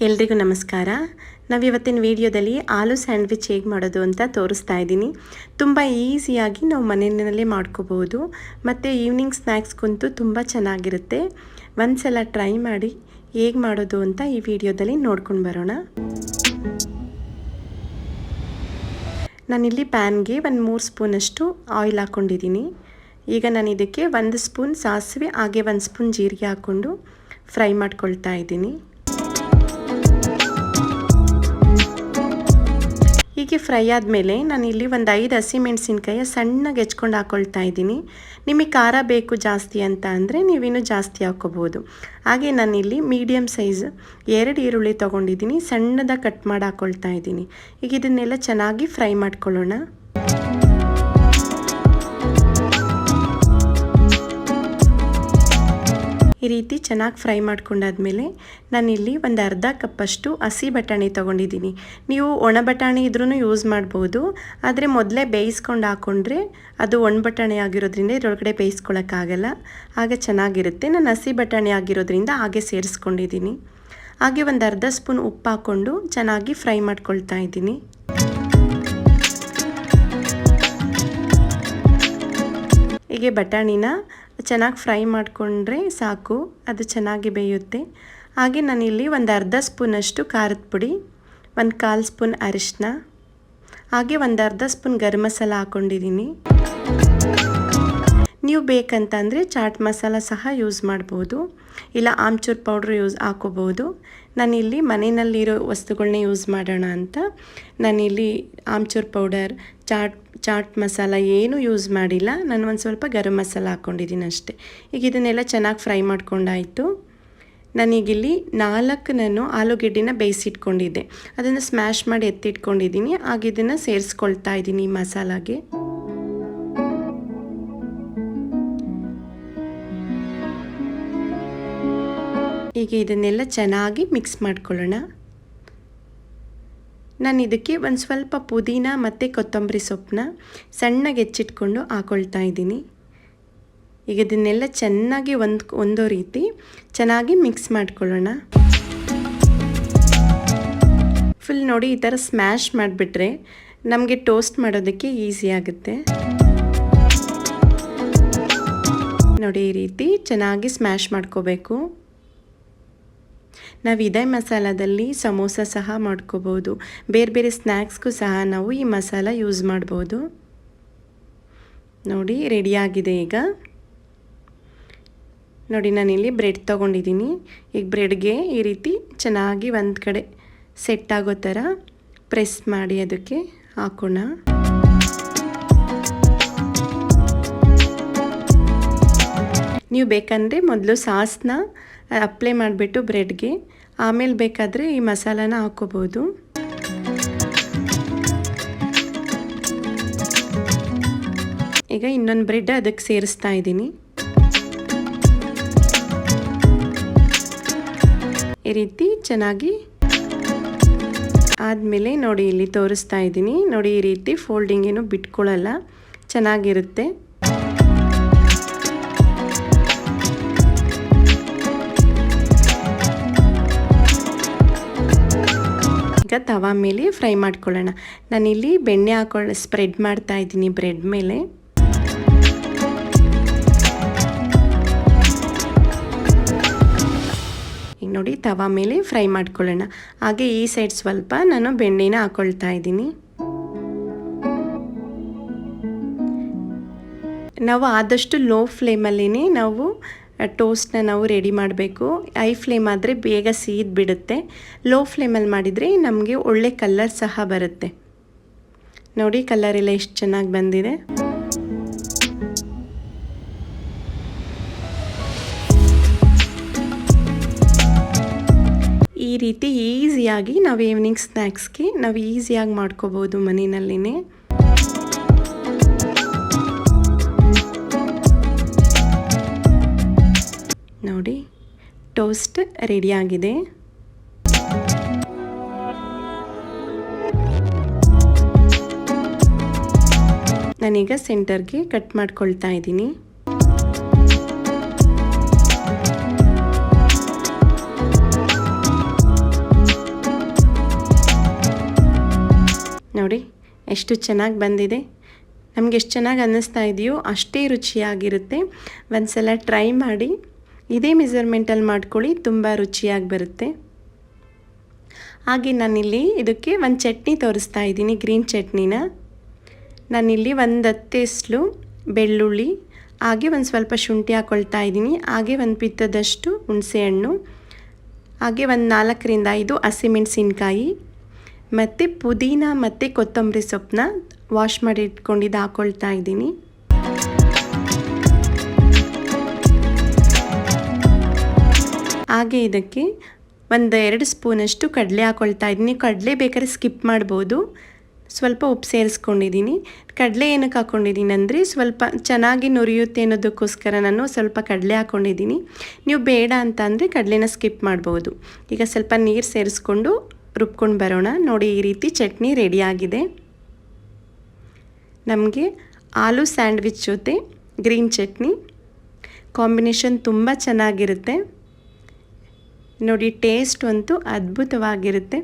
ಎಲ್ರಿಗೂ ನಮಸ್ಕಾರ. ನಾವಿವತ್ತಿನ ವಿಡಿಯೋದಲ್ಲಿ ಆಲೂ ಸ್ಯಾಂಡ್ವಿಚ್ ಹೇಗೆ ಮಾಡೋದು ಅಂತ ತೋರಿಸ್ತಾ ಇದ್ದೀನಿ. ತುಂಬ ಈಸಿಯಾಗಿ ನಾವು ಮನೆಯಲ್ಲೇ ಮಾಡ್ಕೋಬಹುದು ಮತ್ತು ಈವ್ನಿಂಗ್ ಸ್ನ್ಯಾಕ್ಸ್ಗಂತೂ ತುಂಬ ಚೆನ್ನಾಗಿರುತ್ತೆ. ಒಂದ್ಸಲ ಟ್ರೈ ಮಾಡಿ ಹೇಗೆ ಮಾಡೋದು ಅಂತ ಈ ವಿಡಿಯೋದಲ್ಲಿ ನೋಡ್ಕೊಂಡು ಬರೋಣ. ನಾನಿಲ್ಲಿ ಪ್ಯಾನ್ಗೆ ಒಂದು 3 ಸ್ಪೂನಷ್ಟು ಆಯಿಲ್ ಹಾಕ್ಕೊಂಡಿದ್ದೀನಿ. ಈಗ ನಾನು ಇದಕ್ಕೆ 1 ಸ್ಪೂನ್ ಸಾಸಿವೆ ಹಾಗೆ 1 ಸ್ಪೂನ್ ಜೀರಿಗೆ ಹಾಕ್ಕೊಂಡು ಫ್ರೈ ಮಾಡ್ಕೊಳ್ತಾ ಇದ್ದೀನಿ. ಹೀಗೆ ಫ್ರೈ ಆದಮೇಲೆ ನಾನಿಲ್ಲಿ ಒಂದು 5 ಹಸಿಮೆಣಸಿನ್ಕಾಯಿ ಸಣ್ಣಗೆ ಹೆಚ್ಕೊಂಡು ಹಾಕ್ಕೊಳ್ತಾ ಇದ್ದೀನಿ. ನಿಮಗೆ ಖಾರ ಬೇಕು ಜಾಸ್ತಿ ಅಂತ ಅಂದರೆ ನೀವಿನ್ನೂ ಜಾಸ್ತಿ ಹಾಕ್ಕೋಬೋದು. ಹಾಗೆ ನಾನಿಲ್ಲಿ ಮೀಡಿಯಮ್ ಸೈಜ್ 2 ಈರುಳ್ಳಿ ತೊಗೊಂಡಿದ್ದೀನಿ, ಸಣ್ಣದಾಗಿ ಕಟ್ ಮಾಡಿ ಹಾಕ್ಕೊಳ್ತಾ ಇದ್ದೀನಿ. ಈಗ ಇದನ್ನೆಲ್ಲ ಚೆನ್ನಾಗಿ ಫ್ರೈ ಮಾಡ್ಕೊಳ್ಳೋಣ. ಈ ರೀತಿ ಚೆನ್ನಾಗಿ ಫ್ರೈ ಮಾಡ್ಕೊಂಡಾದ್ಮೇಲೆ ನಾನಿಲ್ಲಿ ಒಂದು ಅರ್ಧ ಕಪ್ಪಷ್ಟು ಹಸಿ ಬಟಾಣಿ ತೊಗೊಂಡಿದ್ದೀನಿ. ನೀವು ಒಣ ಬಟಾಣಿ ಇದ್ರೂ ಯೂಸ್ ಮಾಡ್ಬೋದು, ಆದರೆ ಮೊದಲೇ ಬೇಯಿಸ್ಕೊಂಡು ಹಾಕ್ಕೊಂಡ್ರೆ ಅದು ಒಣ ಬಟಾಣಿ ಆಗಿರೋದ್ರಿಂದ ಇದರೊಳಗಡೆ ಬೇಯಿಸ್ಕೊಳ್ಳೋಕ್ಕಾಗಲ್ಲ, ಆಗ ಚೆನ್ನಾಗಿರುತ್ತೆ. ನಾನು ಹಸಿ ಬಟಾಣಿ ಆಗಿರೋದ್ರಿಂದ ಹಾಗೆ ಸೇರಿಸ್ಕೊಂಡಿದ್ದೀನಿ. ಹಾಗೆ ಒಂದು ಅರ್ಧ ಸ್ಪೂನ್ ಉಪ್ಪು ಹಾಕ್ಕೊಂಡು ಚೆನ್ನಾಗಿ ಫ್ರೈ ಮಾಡ್ಕೊಳ್ತಾ ಇದ್ದೀನಿ. ಹೀಗೆ ಬಟಾಣಿನ ಚೆನ್ನಾಗಿ ಫ್ರೈ ಮಾಡಿಕೊಂಡ್ರೆ ಸಾಕು, ಅದು ಚೆನ್ನಾಗಿ ಬೇಯುತ್ತೆ. ಹಾಗೆ ನಾನಿಲ್ಲಿ ಒಂದು ಅರ್ಧ ಸ್ಪೂನಷ್ಟು ಖಾರದ ಪುಡಿ, 1/4 ಸ್ಪೂನ್ ಅರಿಶಿನ, ಹಾಗೆ ಒಂದು ಅರ್ಧ ಸ್ಪೂನ್ ಗರಂ ಮಸಾಲ ಹಾಕ್ಕೊಂಡಿದ್ದೀನಿ. ನೀವು ಬೇಕಂತಂದರೆ ಚಾಟ್ ಮಸಾಲ ಸಹ ಯೂಸ್ ಮಾಡ್ಬೋದು, ಇಲ್ಲ ಆಮ್ಚೂರ್ ಪೌಡ್ರ್ ಹಾಕೋಬೋದು. ನಾನಿಲ್ಲಿ ಮನೆಯಲ್ಲಿರೋ ವಸ್ತುಗಳನ್ನೇ ಯೂಸ್ ಮಾಡೋಣ ಅಂತ ನಾನಿಲ್ಲಿ ಆಮ್ಚೂರ್ ಪೌಡರ್, ಚಾಟ್ ಮಸಾಲ ಏನೂ ಯೂಸ್ ಮಾಡಿಲ್ಲ. ನಾನು ಒಂದು ಸ್ವಲ್ಪ ಗರಂ ಮಸಾಲ ಹಾಕ್ಕೊಂಡಿದ್ದೀನಿ ಅಷ್ಟೇ. ಈಗ ಇದನ್ನೆಲ್ಲ ಚೆನ್ನಾಗಿ ಫ್ರೈ ಮಾಡ್ಕೊಂಡಾಯಿತು. ನಾನೀಗಿಲ್ಲಿ 4 ಆಲೂಗೆಡ್ಡೆನ ಬೇಯಿಸಿಟ್ಕೊಂಡಿದ್ದೆ, ಅದನ್ನು ಸ್ಮ್ಯಾಶ್ ಮಾಡಿ ಎತ್ತಿಟ್ಕೊಂಡಿದ್ದೀನಿ. ಹಾಗೆ ಇದನ್ನು ಸೇರಿಸ್ಕೊಳ್ತಾ ಇದ್ದೀನಿ ಈ ಮಸಾಲಾಗೆ. ಈಗ ಇದನ್ನೆಲ್ಲ ಚೆನ್ನಾಗಿ ಮಿಕ್ಸ್ ಮಾಡ್ಕೊಳ್ಳೋಣ. ನಾನು ಇದಕ್ಕೆ ಒಂದು ಸ್ವಲ್ಪ ಪುದೀನ ಮತ್ತು ಕೊತ್ತಂಬರಿ ಸೊಪ್ಪನ್ನ ಸಣ್ಣಗೆ ಹೆಚ್ಚಿಟ್ಕೊಂಡು ಹಾಕ್ಕೊಳ್ತಾ ಇದ್ದೀನಿ. ಈಗ ಇದನ್ನೆಲ್ಲ ಚೆನ್ನಾಗಿ ಒಂದೋ ರೀತಿ ಚೆನ್ನಾಗಿ ಮಿಕ್ಸ್ ಮಾಡ್ಕೊಳ್ಳೋಣ. ಫುಲ್ ನೋಡಿ, ಈ ಥರ ಸ್ಮ್ಯಾಶ್ ಮಾಡಿಬಿಟ್ರೆ ನಮಗೆ ಟೋಸ್ಟ್ ಮಾಡೋದಕ್ಕೆ ಈಸಿ ಆಗುತ್ತೆ. ನೋಡಿ, ಈ ರೀತಿ ಚೆನ್ನಾಗಿ ಸ್ಮ್ಯಾಶ್ ಮಾಡ್ಕೋಬೇಕು. ನಾವು ಇದೇ ಮಸಾಲದಲ್ಲಿ ಸಮೋಸ ಸಹ ಮಾಡ್ಕೋಬೋದು, ಬೇರೆ ಬೇರೆ ಸ್ನ್ಯಾಕ್ಸ್ಗೂ ಸಹ ನಾವು ಈ ಮಸಾಲ ಯೂಸ್ ಮಾಡ್ಬೋದು. ನೋಡಿ, ರೆಡಿಯಾಗಿದೆ. ಈಗ ನೋಡಿ, ನಾನಿಲ್ಲಿ ಬ್ರೆಡ್ ತೊಗೊಂಡಿದ್ದೀನಿ. ಈಗ ಬ್ರೆಡ್ಗೆ ಈ ರೀತಿ ಚೆನ್ನಾಗಿ ಒಂದು ಕಡೆ ಸೆಟ್ ಆಗೋ ಥರ ಪ್ರೆಸ್ ಮಾಡಿ ಅದಕ್ಕೆ ಹಾಕೋಣ. ನೀವು ಬೇಕಂದರೆ ಮೊದಲು ಸಾಸ್ನ ಅಪ್ಲೈ ಮಾಡಿಬಿಟ್ಟು ಬ್ರೆಡ್ಗೆ, ಆಮೇಲೆ ಬೇಕಾದರೆ ಈ ಮಸಾಲಾನ ಹಾಕ್ಕೋಬೋದು. ಈಗ ಇನ್ನೊಂದು ಬ್ರೆಡ್ ಅದಕ್ಕೆ ಸೇರಿಸ್ತಾ ಇದ್ದೀನಿ. ಈ ರೀತಿ ಚೆನ್ನಾಗಿ ಆದಮೇಲೆ ನೋಡಿ, ಇಲ್ಲಿ ತೋರಿಸ್ತಾ ಇದ್ದೀನಿ ನೋಡಿ, ಈ ರೀತಿ ಫೋಲ್ಡಿಂಗ್ ಏನು ಬಿಟ್ಕೊಳ್ಳಲ್ಲ, ಚೆನ್ನಾಗಿರುತ್ತೆ. ಈಗ ತವಾ ಮೇಲೆ ಫ್ರೈ ಮಾಡ್ಕೊಳ್ಳೋಣ. ನಾನಿಲ್ಲಿ ಬೆಣ್ಣೆ ಸ್ಪ್ರೆಡ್ ಮಾಡ್ತಾ ಇದ್ದೀನಿ ಬ್ರೆಡ್ ಮೇಲೆ. ಈಗ ನೋಡಿ, ತವಾ ಮೇಲೆ ಫ್ರೈ ಮಾಡ್ಕೊಳ್ಳೋಣ. ಹಾಗೆ ಈ ಸೈಡ್ ಸ್ವಲ್ಪ ನಾನು ಬೆಣ್ಣೆನ ಹಾಕ್ಕೊಳ್ತಾ ಇದ್ದೀನಿ. ನಾವು ಆದಷ್ಟು ಲೋ ಫ್ಲೇಮಲ್ಲೇ ನಾವು ಟೋಸ್ಟ್ನ ನಾವು ರೆಡಿ ಮಾಡಬೇಕು. ಹೈ ಫ್ಲೇಮ್ ಆದರೆ ಬೇಗ ಸೀದ್ ಬಿಡುತ್ತೆ. ಲೋ ಫ್ಲೇಮಲ್ಲಿ ಮಾಡಿದರೆ ನಮಗೆ ಒಳ್ಳೆ ಕಲರ್ ಸಹ ಬರುತ್ತೆ. ನೋಡಿ, ಕಲರ್ ಎಲ್ಲ ಎಷ್ಟು ಚೆನ್ನಾಗಿ ಬಂದಿದೆ. ಈ ರೀತಿ ಈಸಿಯಾಗಿ ನಾವು ಈವ್ನಿಂಗ್ ಸ್ನ್ಯಾಕ್ಸ್ಗೆ ನಾವು ಈಸಿಯಾಗಿ ಮಾಡ್ಕೋಬೋದು ಮನೆಯಲ್ಲಿನೇ. ನೋಡಿ, ಟೋಸ್ಟ್ ರೆಡಿಯಾಗಿದೆ. ನಾನೀಗ ಸೆಂಟರ್ಗೆ ಕಟ್ ಮಾಡ್ಕೊಳ್ತಾ ಇದ್ದೀನಿ. ಎಷ್ಟು ಚೆನ್ನಾಗಿ ಬಂದಿದೆ. ನಮಗೆ ಎಷ್ಟು ಚೆನ್ನಾಗಿ ಅನ್ನಿಸ್ತಾ ಇದೆಯೋ ಅಷ್ಟೇ ರುಚಿಯಾಗಿರುತ್ತೆ. ಒಂದು ಸಲ ಟ್ರೈ ಮಾಡಿ, ಇದೇ ಮೆಜರ್ಮೆಂಟಲ್ಲಿ ಮಾಡ್ಕೊಳ್ಳಿ, ತುಂಬ ರುಚಿಯಾಗಿ ಬರುತ್ತೆ. ಹಾಗೆ ನಾನಿಲ್ಲಿ ಇದಕ್ಕೆ ಒಂದು ಚಟ್ನಿ ತೋರಿಸ್ತಾ ಇದ್ದೀನಿ, ಗ್ರೀನ್ ಚಟ್ನಿನ. ನಾನಿಲ್ಲಿ ಒಂದು 10 ಎಸ್ಲು ಬೆಳ್ಳುಳ್ಳಿ, ಹಾಗೆ ಒಂದು ಸ್ವಲ್ಪ ಶುಂಠಿ ಹಾಕ್ಕೊಳ್ತಾ ಇದ್ದೀನಿ, ಹಾಗೆ ಒಂದು ಪಿತ್ತದಷ್ಟು ಹುಣಸೆಹಣ್ಣು, ಹಾಗೆ ಒಂದು 4ರಿಂದ 5 ಹಸಿಮೆಣಸಿನ್ಕಾಯಿ, ಮತ್ತು ಪುದೀನ ಮತ್ತು ಕೊತ್ತಂಬರಿ ಸೊಪ್ಪನ್ನ ವಾಶ್ ಮಾಡಿ ಇಟ್ಕೊಂಡಿದ್ದು ಹಾಕ್ಕೊಳ್ತಾ ಇದ್ದೀನಿ. ಹಾಗೆ ಇದಕ್ಕೆ ಒಂದು 2 ಸ್ಪೂನಷ್ಟು ಕಡಲೆ ಹಾಕ್ಕೊಳ್ತಾ ಇದ್ದೀನಿ. ಕಡಲೆ ಬೇಕಾದ್ರೆ ಸ್ಕಿಪ್ ಮಾಡ್ಬೋದು. ಸ್ವಲ್ಪ ಉಪ್ಪು ಸೇರಿಸ್ಕೊಂಡಿದ್ದೀನಿ. ಕಡಲೆ ಏನಕ್ಕೆ ಹಾಕ್ಕೊಂಡಿದ್ದೀನಿ ಅಂದರೆ ಸ್ವಲ್ಪ ಚೆನ್ನಾಗಿ ನುರಿಯುತ್ತೆ ಅನ್ನೋದಕ್ಕೋಸ್ಕರ ನಾನು ಸ್ವಲ್ಪ ಕಡಲೆ ಹಾಕ್ಕೊಂಡಿದ್ದೀನಿ. ನೀವು ಬೇಡ ಅಂತ ಅಂದರೆ ಕಡಲೆನ ಸ್ಕಿಪ್ ಮಾಡ್ಬೋದು. ಈಗ ಸ್ವಲ್ಪ ನೀರು ಸೇರಿಸ್ಕೊಂಡು ರುಬ್ಕೊಂಡು ಬರೋಣ. ನೋಡಿ, ಈ ರೀತಿ ಚಟ್ನಿ ರೆಡಿಯಾಗಿದೆ. ನಮಗೆ ಆಲೂ ಸ್ಯಾಂಡ್ವಿಚ್ ಜೊತೆ ಗ್ರೀನ್ ಚಟ್ನಿ ಕಾಂಬಿನೇಷನ್ ತುಂಬ ಚೆನ್ನಾಗಿರುತ್ತೆ. ನೋಡಿ, ಟೇಸ್ಟ್ ಅಂತೂ ಅದ್ಭುತವಾಗಿರುತ್ತೆ.